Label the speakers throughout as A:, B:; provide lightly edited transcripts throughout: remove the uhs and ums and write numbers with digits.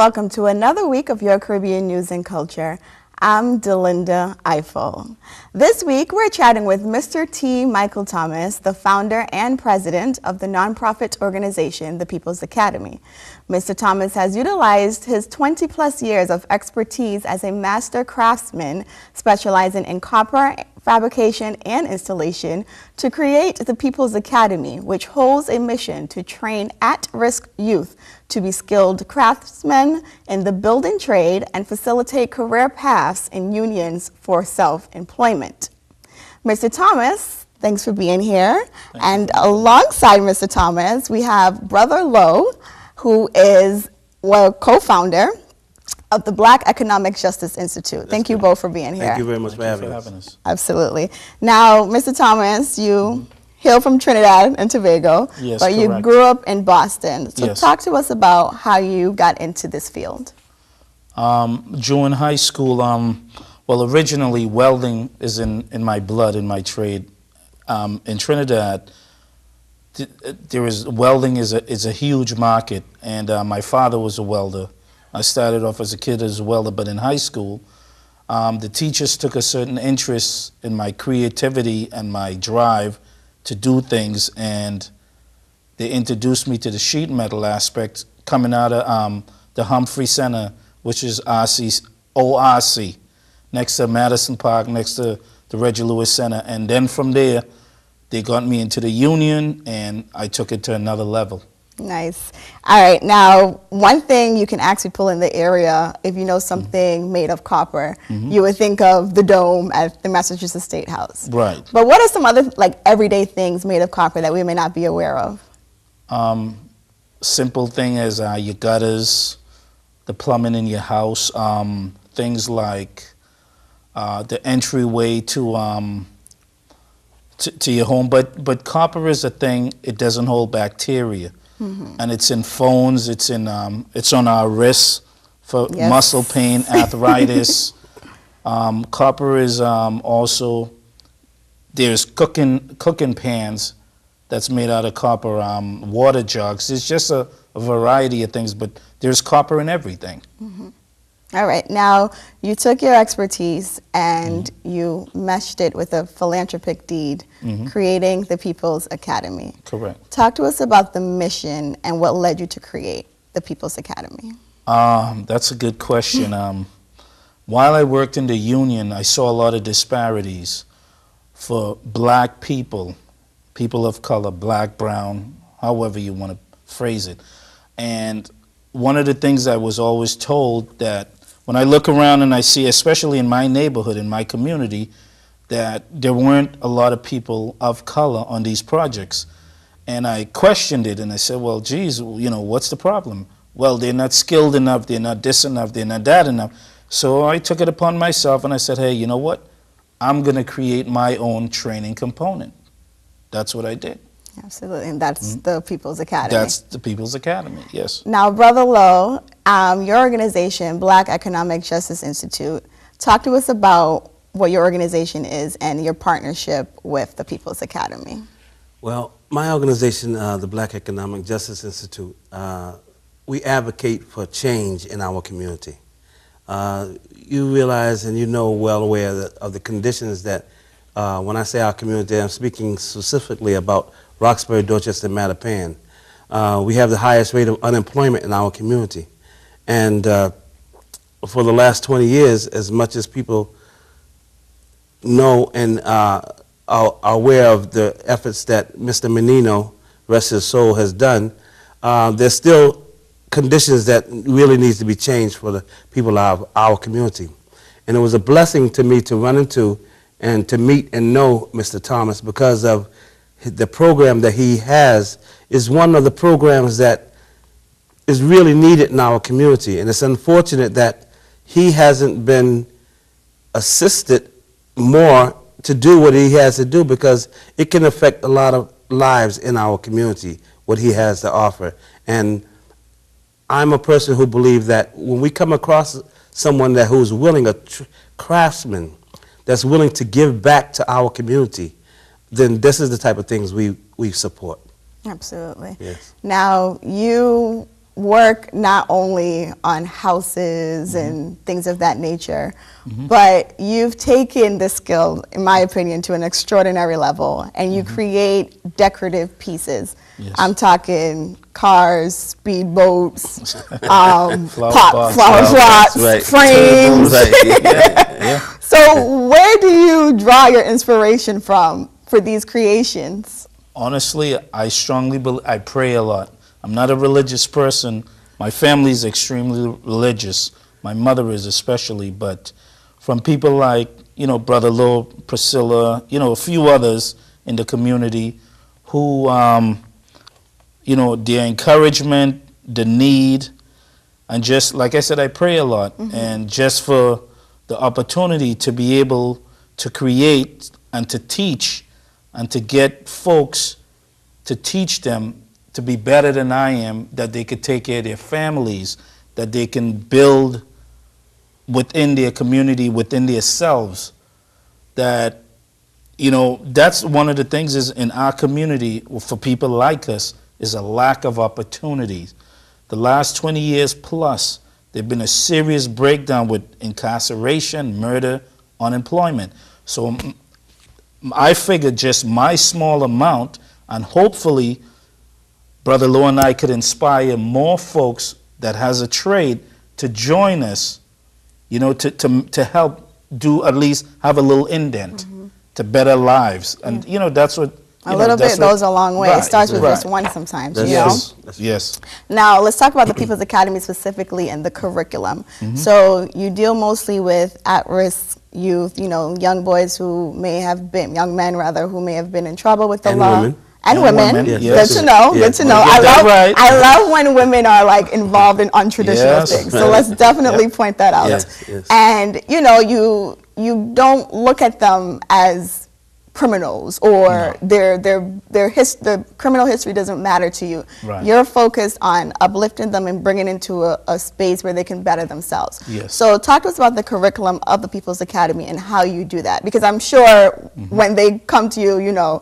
A: Welcome to another week of your Caribbean News and Culture. I'm Delinda Eiffel. This week, we're chatting with Mr. T. Michael Thomas, the founder and president of the nonprofit organization, the People's Academy. Mr. Thomas has utilized his 20-plus years of expertise as a master craftsman specializing in copper fabrication and installation to create the People's Academy, which holds a mission to train at-risk youth to be skilled craftsmen in the building trade and facilitate career paths in unions for self-employment. Mr. Thomas, thanks for being here. And alongside Mr. Thomas, we have Brother Lowe, who is co-founder of the Black Economic Justice Institute. Thank you both for being here.
B: Thank you very much for having us.
A: Absolutely. Now, Mr. Thomas, you hail from Trinidad and Tobago,
C: yes,
A: but you grew up in Boston. So
C: yes.
A: Talk to us about how you got into this field.
C: During high school, well, originally welding is in my blood, in my trade. In Trinidad, welding is a huge market, and my father was a welder. I started off as a kid as a welder, but in high school, the teachers took a certain interest in my creativity and my drive to do things, and they introduced me to the sheet metal aspect coming out of the Humphrey Center, which is ORC, next to Madison Park, next to the Reggie Lewis Center. And then from there, they got me into the union, and I took it to another level.
A: Nice. All right. Now, one thing you can actually pull in the area, if you know something made of copper, you would think of the dome at the Massachusetts State House.
C: Right.
A: But what are some other everyday things made of copper that we may not be aware of?
C: Simple thing as your gutters, the plumbing in your house, things like the entryway to your home. But copper is a thing, it doesn't hold bacteria. And it's in phones, it's on our wrists for muscle pain, arthritis. Copper is also, there's cooking pans that's made out of copper, water jugs. It's just a variety of things, but there's copper in everything.
A: All right. Now, you took your expertise and you meshed it with a philanthropic deed, creating the People's Academy.
C: Correct.
A: Talk to us about the mission and what led you to create the People's Academy.
C: That's a good question. While I worked in the union, I saw a lot of disparities for black people, people of color, black, brown, however you want to phrase it. And one of the things I was always told that when I look around and I see, especially in my neighborhood, in my community, that there weren't a lot of people of color on these projects. And I questioned it and I said, well, geez, what's the problem? Well, they're not skilled enough, they're not this enough, they're not that enough. So I took it upon myself and I said, hey, you know what? I'm going to create my own training component. That's what I did.
A: Absolutely, and that's the People's Academy.
C: That's the People's Academy, yes.
A: Now, Brother Lowe, your organization, Black Economic Justice Institute, talk to us about what your organization is and your partnership with the People's Academy.
B: Well, my organization, the Black Economic Justice Institute, we advocate for change in our community. You realize and you know well aware of the conditions that, when I say our community, I'm speaking specifically about Roxbury, Dorchester, and Mattapan. We have the highest rate of unemployment in our community. And for the last 20 years, as much as people know and are aware of the efforts that Mr. Menino, rest his soul, has done, there's still conditions that really needs to be changed for the people of our community. And it was a blessing to me to run into and to meet and know Mr. Thomas, because of the program that he has is one of the programs that is really needed in our community. And it's unfortunate that he hasn't been assisted more to do what he has to do, because it can affect a lot of lives in our community, what he has to offer. And I'm a person who believes that when we come across someone who's willing, a craftsman, that's willing to give back to our community, then this is the type of things we support.
A: Absolutely.
B: Yes.
A: Now, you work not only on houses and things of that nature, but you've taken this skill, in my opinion, to an extraordinary level, and you create decorative pieces.
C: Yes.
A: I'm talking cars, speedboats,
C: flower
A: pots,
B: right.
A: frames.
B: Right.
C: Yeah.
A: So where do you draw your inspiration from for these creations?
C: Honestly, I strongly believe, I pray a lot. I'm not a religious person. My family is extremely religious. My mother is especially, but from people like, Brother Lowe, Priscilla, a few others in the community who, their encouragement, the need, and just, like I said, I pray a lot. And just for the opportunity to be able to create and to teach and to get folks to teach them to be better than I am, that they could take care of their families, that they can build within their community, within themselves, that, that's one of the things is in our community, for people like us, is a lack of opportunities. The last 20 years plus, there's been a serious breakdown with incarceration, murder, unemployment. So I figured just my small amount, and hopefully Brother Lowe and I could inspire more folks that has a trade to join us, to help do, at least have a little indent to better lives. And, that's what...
A: A little bit goes a long way.
C: Right,
A: it starts with
C: right.
A: just one sometimes,
C: Yes. Yes.
A: Now, let's talk about the People's Academy specifically and the curriculum. So you deal mostly with at-risk youth, young boys who may have been, young men rather, who may have been in trouble with the
B: And
A: law.
B: women.
A: And women.
C: Yes.
A: Good to know.
B: Yes.
A: Good to know.
C: Get that right.
A: I love when women are like involved in untraditional
C: Yes.
A: things. So let's definitely point that out.
B: Yes, yes.
A: And you don't look at them as criminals, or the criminal history doesn't matter to you.
C: Right.
A: You're focused on uplifting them and bringing into a space where they can better themselves.
C: Yes.
A: So talk to us about the curriculum of the People's Academy and how you do that, because I'm sure when they come to you,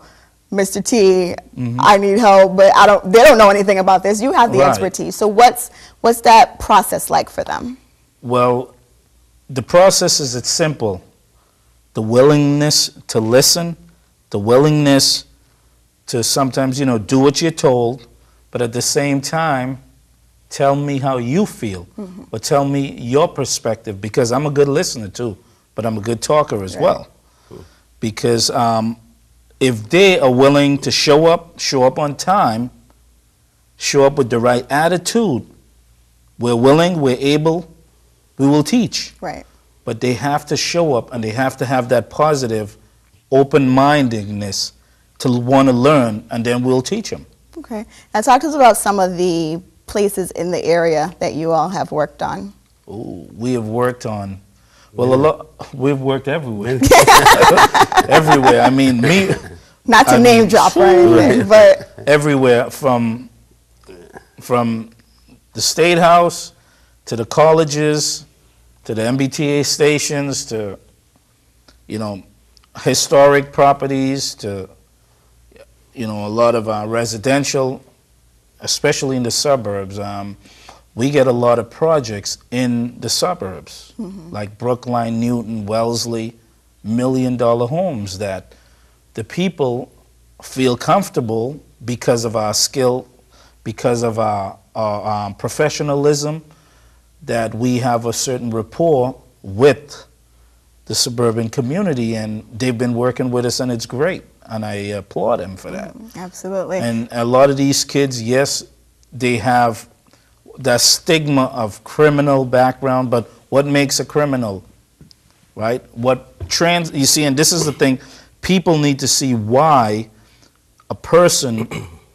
A: Mr. T, I need help, but they don't know anything about this. You have the
C: Right.
A: expertise. So what's that process like for them?
C: Well, the process is it's simple. The willingness to listen, the willingness to sometimes, do what you're told, but at the same time, tell me how you feel, or tell me your perspective, because I'm a good listener too, but I'm a good talker as well. Because if they are willing to show up on time, show up with the right attitude, we're willing, we're able, we will teach.
A: Right.
C: But they have to show up, and they have to have that positive open-mindedness to want to learn, and then we'll teach them.
A: Okay. Now talk to us about some of the places in the area that you all have worked on.
C: Ooh, we have worked on, we've worked everywhere. Everywhere. I mean,
A: Not to name drop or anything, but
C: everywhere, from the State House to the colleges, to the MBTA stations, to, historic properties, to, a lot of residential, especially in the suburbs. We get a lot of projects in the suburbs, like Brookline, Newton, Wellesley, $1 million homes that the people feel comfortable because of our skill, because of our professionalism, that we have a certain rapport with the suburban community, and they've been working with us, and it's great, and I applaud them for that.
A: absolutely.
C: And a lot of these kids, yes, they have that stigma of criminal background, but what makes a criminal, right? You see, and this is the thing, people need to see why a person,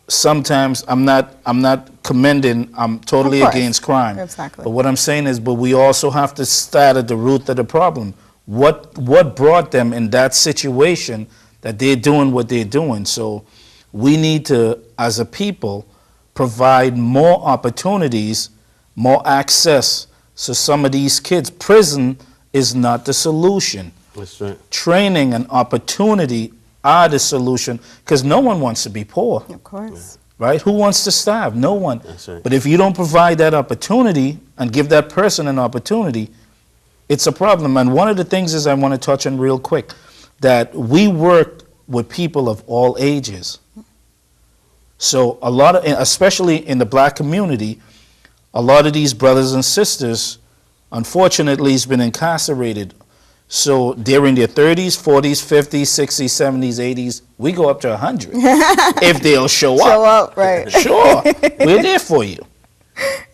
C: sometimes, I'm not commending, I'm totally against crime.
A: Exactly.
C: But what I'm saying is, but we also have to start at the root of the problem. What brought them in that situation that they're doing what they're doing? So we need to, as a people, provide more opportunities, more access to some of these kids. Prison is not the solution.
B: That's right.
C: Training and opportunity are the solution, because no one wants to be poor.
A: Of course.
C: Right? Who wants to starve? No one.
B: That's right.
C: But if you don't provide that opportunity and give that person an opportunity, it's a problem. And one of the things is I want to touch on real quick, that we work with people of all ages. So a lot of, especially in the black community, a lot of these brothers and sisters, unfortunately, has been incarcerated. So they're in their 30s, 40s, 50s, 60s, 70s, 80s. We go up to 100 if they'll show up.
A: Show up, right.
C: Sure. We're there for you.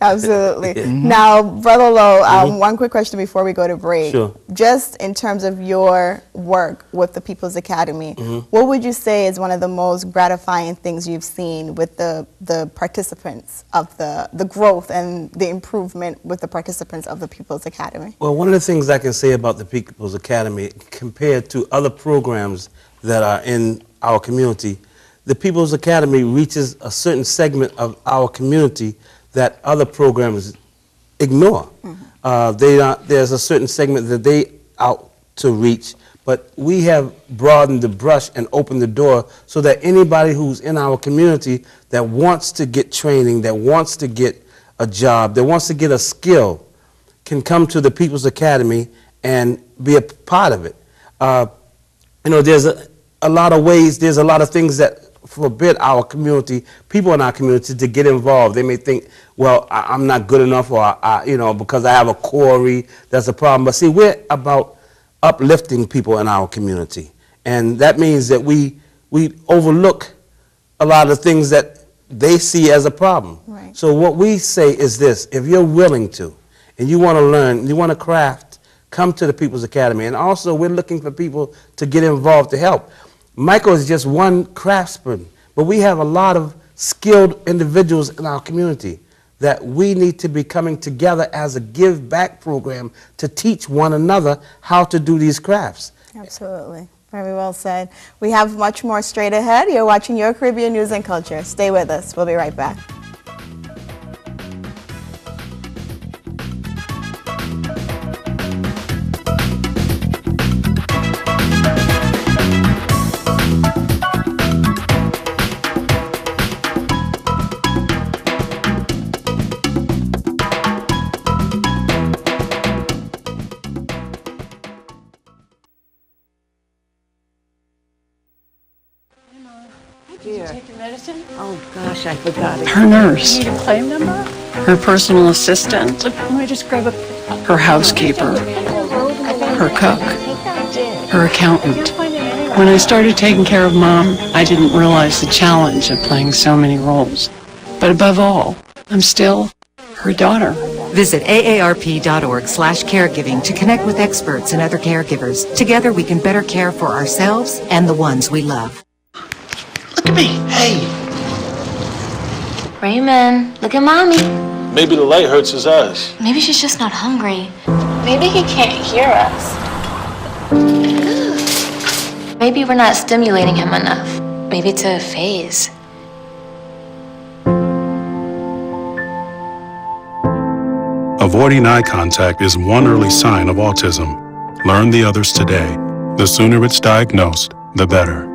A: Absolutely. Now, Brother Lowe, one quick question before we go to break.
B: Sure.
A: Just in terms of your work with the People's Academy, what would you say is one of the most gratifying things you've seen with the participants of the growth and the improvement with the participants of the People's Academy?
B: Well, one of the things I can say about the People's Academy compared to other programs that are in our community, the People's Academy reaches a certain segment of our community that other programs ignore. There's a certain segment that they out to reach, but we have broadened the brush and opened the door so that anybody who's in our community that wants to get training, that wants to get a job, that wants to get a skill, can come to the People's Academy and be a part of it. You know, there's a lot of ways, there's a lot of things that forbid our community, people in our community, to get involved. They may think, well, I'm not good enough, or you know, because I have a quarry, that's a problem. But see, we're about uplifting people in our community, and that means that we overlook a lot of things that they see as a problem.
A: Right.
B: So what we say is this: if you're willing to, and you want to learn, you want to craft, come to the People's Academy. And also, we're looking for people to get involved to help. Michael is just one craftsman, but we have a lot of skilled individuals in our community that we need to be coming together as a give back program to teach one another how to do these crafts.
A: Absolutely. Very well said. We have much more straight ahead. You're watching Your Caribbean News and Culture. Stay with us. We'll be right back.
D: Take your medicine?
E: Oh gosh, I forgot it.
D: Her nurse. You need a claim number? Her personal assistant. Let me just grab a... Her housekeeper. Her cook. Her accountant. When I started taking care of Mom, I didn't realize the challenge of playing so many roles. But above all, I'm still her daughter.
E: Visit aarp.org/caregiving to connect with experts and other caregivers. Together we can better care for ourselves and the ones we love.
C: Look at me. Hey.
F: Raymond, look at Mommy.
G: Maybe the light hurts his eyes.
F: Maybe she's just not hungry. Maybe he can't hear us. Maybe we're not stimulating him enough. Maybe it's a phase.
H: Avoiding eye contact is one early sign of autism. Learn the others today. The sooner it's diagnosed, the better.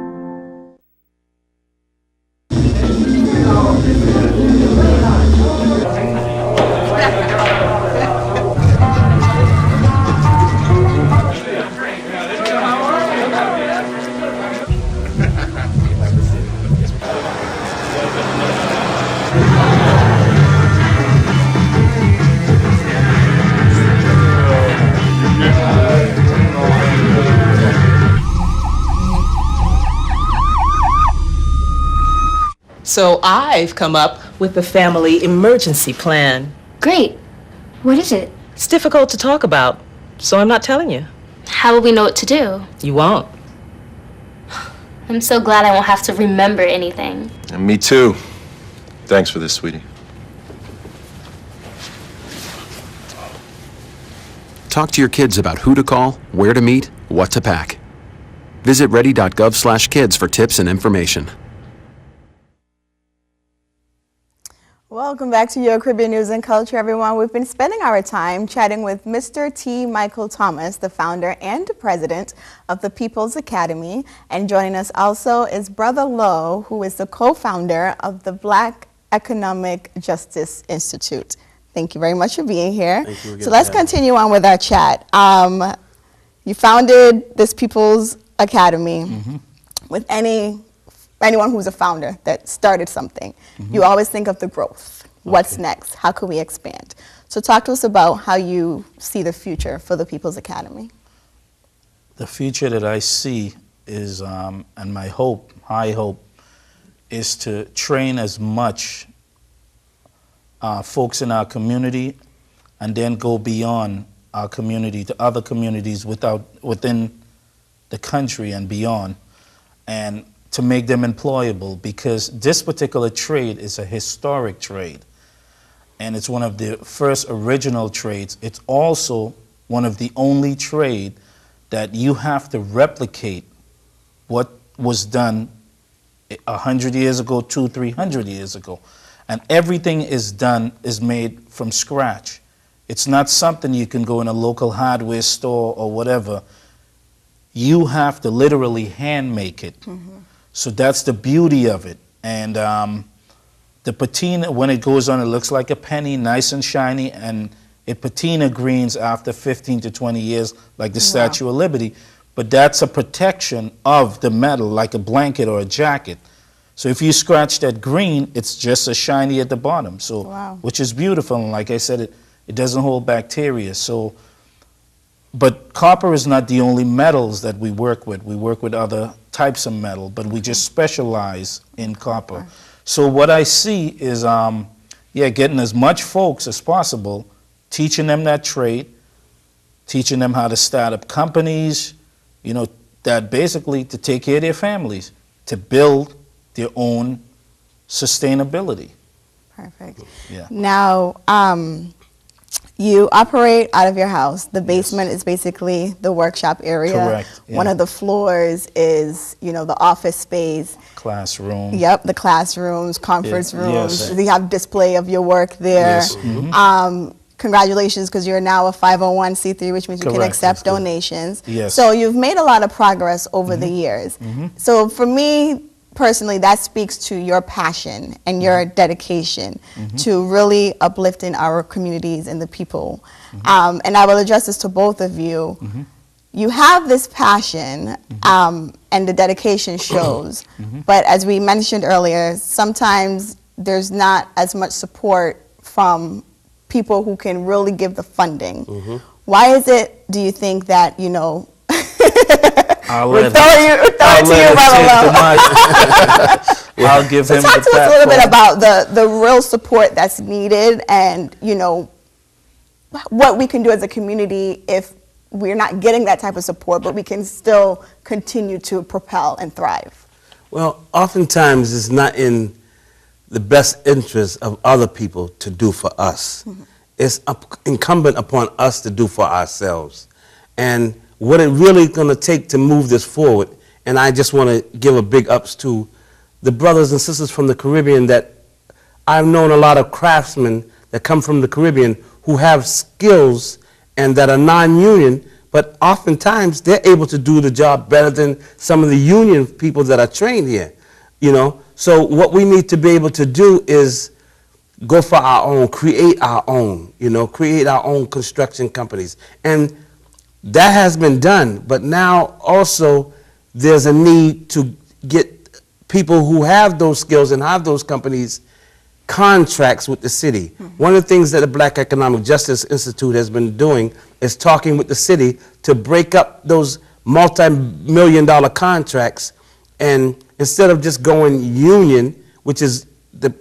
I: So I've come up with the family emergency plan.
F: Great. What is it?
I: It's difficult to talk about, so I'm not telling you.
F: How will we know what to do?
I: You won't.
F: I'm so glad I won't have to remember anything.
J: And me too. Thanks for this, sweetie.
K: Talk to your kids about who to call, where to meet, what to pack. Visit ready.gov/kids for tips and information.
A: Welcome back to Your Caribbean News and Culture, everyone. We've been spending our time chatting with Mr. T. Michael Thomas, the founder and president of the People's Academy. And joining us also is Brother Lowe, who is the co-founder of the Black Economic Justice Institute. Thank you very much for being here.
B: Thank you again.
A: So let's continue on with our chat. You founded this People's Academy. With anyone who's a founder that started something, you always think of the growth. What's next? How can we expand? So talk to us about how you see the future for the People's Academy.
C: The future that I see is, and my hope, high hope, is to train as much folks in our community and then go beyond our community to other communities within the country and beyond, and to make them employable, because this particular trade is a historic trade and it's one of the first original trades. It's also one of the only trade that you have to replicate what was done 100 years ago, 200-300 years ago. And everything is made from scratch. It's not something you can go in a local hardware store or whatever. You have to literally hand make it. So that's the beauty of it. And the patina, when it goes on, it looks like a penny, nice and shiny, and it patina greens after 15 to 20 years, like the Statue of Liberty. But that's a protection of the metal, like a blanket or a jacket. So if you scratch that green, it's just as shiny at the bottom, so which is beautiful. And like I said, it doesn't hold bacteria. So, but copper is not the only metals that we work with. We work with other types of metal, but we just specialize in copper. So what I see is, getting as much folks as possible, teaching them that trade, teaching them how to start up companies, you know, that basically to take care of their families, to build their own sustainability.
A: Perfect.
C: Yeah.
A: Now, you operate out of your house. The basement is basically the workshop area.
C: Correct. Yeah.
A: One of the floors is, you know, the office space.
C: Classroom.
A: Yep, the classrooms, conference rooms.
C: Yes.
A: You have display of your work there.
C: Yes.
A: Congratulations, because you're now a 501c3, which means you can
C: Correct.
A: accept donations.
C: Yes.
A: So you've made a lot of progress over the years. So for me, personally, that speaks to your passion and your dedication to really uplifting our communities and the people. And I will address this to both of you. You have this passion, and the dedication shows. But as we mentioned earlier, sometimes there's not as much support from people who can really give the funding. Why is it, do you think, that, you know,
C: I'll give him
A: talk to us a little bit about the real support that's needed, and, you know, what we can do as a community if we're not getting that type of support, but we can still continue to propel and thrive.
B: Well, oftentimes it's not in the best interest of other people to do for us. It's incumbent upon us to do for ourselves. And what it really going to take to move this forward, and I just want to give a big ups to the brothers and sisters from the Caribbean, that I've known a lot of craftsmen that come from the Caribbean who have skills and that are non-union, but oftentimes they're able to do the job better than some of the union people that are trained here, you know. So what we need to be able to do is go for our own, create our own, you know, create our own construction companies. And that has been done, but now also there's a need to get people who have those skills and have those companies contracts with the city. One of the things that the Black Economic Justice Institute has been doing is talking with the city to break up those multi-million-dollar contracts, and instead of just going union, which is the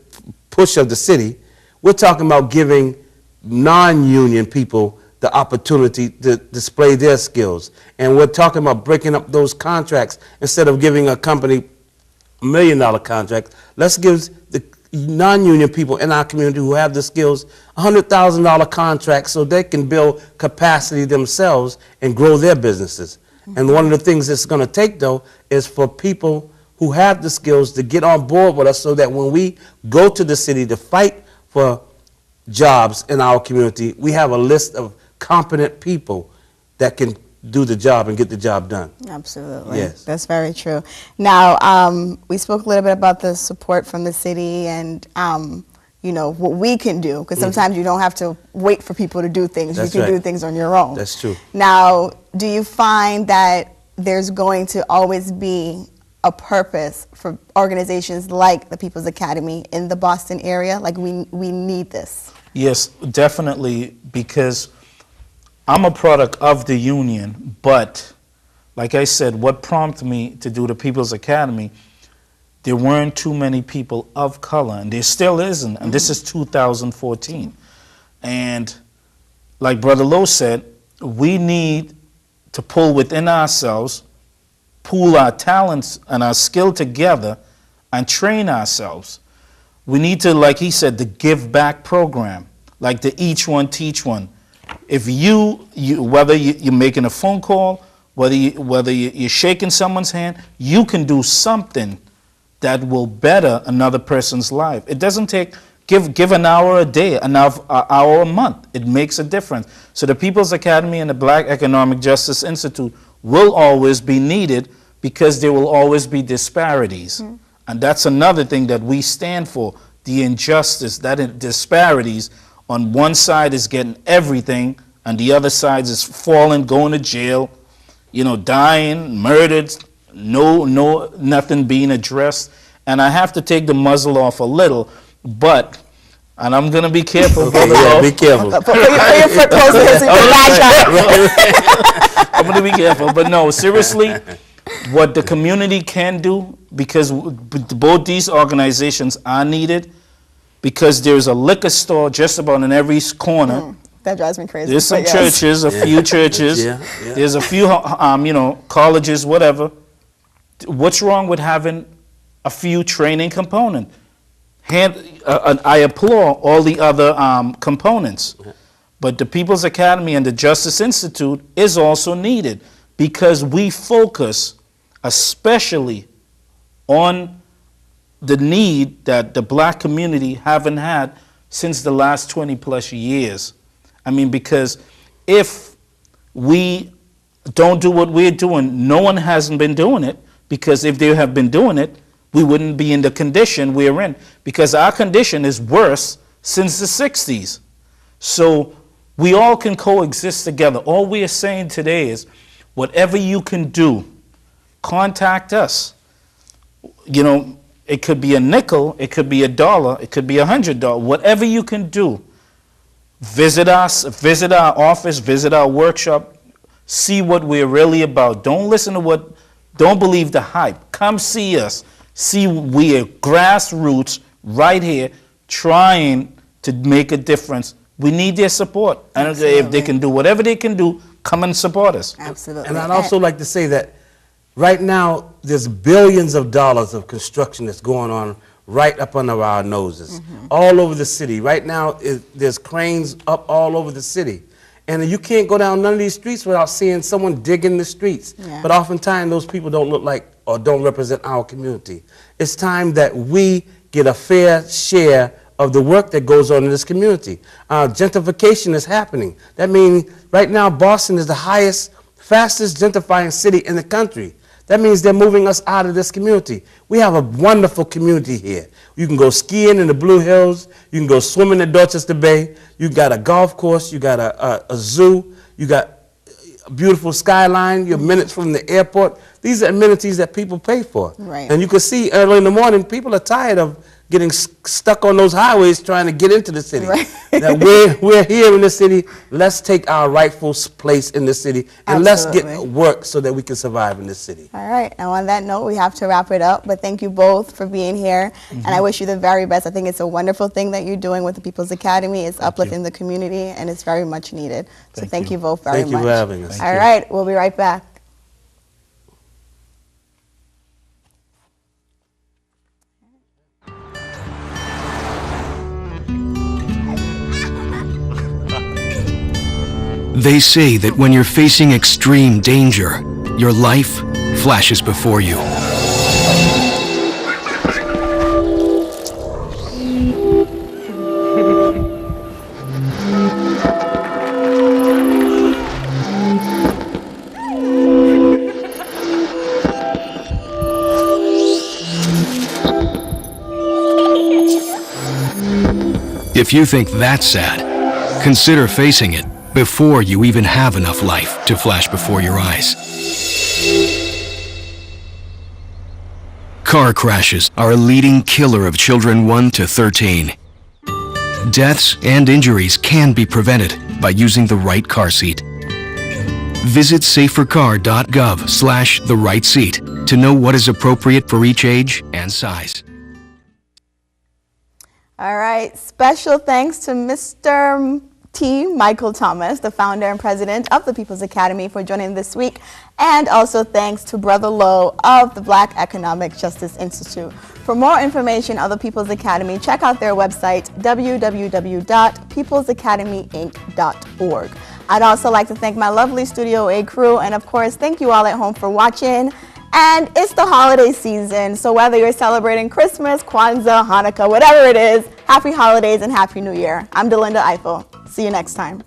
B: push of the city. We're talking about giving non-union people the opportunity to display their skills. And we're talking about breaking up those contracts. Instead of giving a company $1 million contract, let's give the non-union people in our community who have the skills $100,000 contracts so they can build capacity themselves and grow their businesses. And one of the things it's going to take, though, is for people who have the skills to get on board with us so that when we go to the city to fight for jobs in our community, we have a list of competent people that can do the job and get the job done.
A: Absolutely.
B: Yes.
A: That's very true. Now, we spoke a little bit about the support from the city and, you know, what we can do, because sometimes you don't have to wait for people to do things.
B: That's
A: you can
B: right.
A: do things on your own.
B: That's true.
A: Now, do you find that there's going to always be a purpose for organizations like the People's Academy in the Boston area? Like, we need this.
C: Yes, definitely, because I'm a product of the union, but like I said, what prompted me to do the People's Academy, there weren't too many people of color, and there still isn't, and this is 2014. And like Brother Lowe said, we need to pull within ourselves, pool our talents and our skill together, and train ourselves. We need to, like he said, the give back program, like the each one teach one. If whether you're making a phone call, whether you're shaking someone's hand, you can do something that will better another person's life. It doesn't take, give an hour a day, an hour a month. It makes a difference. So the People's Academy and the Black Economic Justice Institute will always be needed because there will always be disparities. And that's another thing that we stand for, the injustice, that disparities. On one side is getting everything, and the other side is falling, going to jail, you know, dying, murdered, nothing being addressed. And I have to take the muzzle off a little, but, and I'm going to be careful.
B: Okay, yeah, be careful.
A: Put your foot close to his
C: I'm going to be careful, but no, seriously, what the community can do, because both these organizations are needed, because there's a liquor store just about in every corner.
A: That drives me crazy.
C: There's some churches, a few churches. There's a few, you know, colleges, whatever. What's wrong with having a few training components? I applaud all the other components. But the People's Academy and the Justice Institute is also needed because we focus especially on the need that the black community haven't had since the last 20 plus years. I mean, because if we don't do what we're doing, no one hasn't been doing it, because if they have been doing it, we wouldn't be in the condition we're in, because our condition is worse since the 60s. So we all can coexist together. All we are saying today is, whatever you can do, contact us. You know, it could be a nickel, it could be $1, it could be $100. Whatever you can do, visit us, visit our office, visit our workshop, see what we're really about. Don't listen to don't believe the hype. Come see us. See, we are grassroots right here trying to make a difference. We need their support. And if they can do whatever they can do, come and support us.
A: Absolutely.
B: And I'd also like to say that right now, there's billions of dollars of construction that's going on right up under our noses, all over the city. Right now, there's cranes up all over the city. And you can't go down none of these streets without seeing someone digging the streets. Yeah. But oftentimes, those people don't look like or don't represent our community. It's time that we get a fair share of the work that goes on in this community. Gentrification is happening. That means right now, Boston is the fastest gentrifying city in the country. That means they're moving us out of this community. We have a wonderful community here. You can go skiing in the Blue Hills. You can go swimming in Dorchester Bay. You got a golf course. You got a zoo. You got a beautiful skyline. You're minutes from the airport. These are amenities that people pay for.
A: Right.
B: And you can see early in the morning, people are tired of getting stuck on those highways trying to get into the city.
A: Right.
B: That we're here in the city. Let's take our rightful place in the city, and let's get work so that we can survive in this city.
A: All right. Now, on that note, we have to wrap it up. But thank you both for being here, and I wish you the very best. I think it's a wonderful thing that you're doing with the People's Academy. It's uplifting the community, and it's very much needed. So thank you both very much.
B: Thank you for having us.
A: All right. We'll be right back.
L: They say that when you're facing extreme danger, your life flashes before you. If you think that's sad, consider facing it before you even have enough life to flash before your eyes. Car crashes are a leading killer of children 1 to 13. Deaths and injuries can be prevented by using the right car seat. Visit safercar.gov/the-right-seat to know what is appropriate for each age and size.
A: All right. Special thanks to Mr. T. Michael Thomas, the founder and president of the People's Academy, for joining this week. And also thanks to Brother Lowe of the Black Economic Justice Institute. For more information on the People's Academy, check out their website, www.peoplesacademyinc.org. I'd also like to thank my lovely Studio A crew, and of course, thank you all at home for watching. And it's the holiday season, so whether you're celebrating Christmas, Kwanzaa, Hanukkah, whatever it is, happy holidays and happy New Year. I'm Delinda Eiffel. See you next time.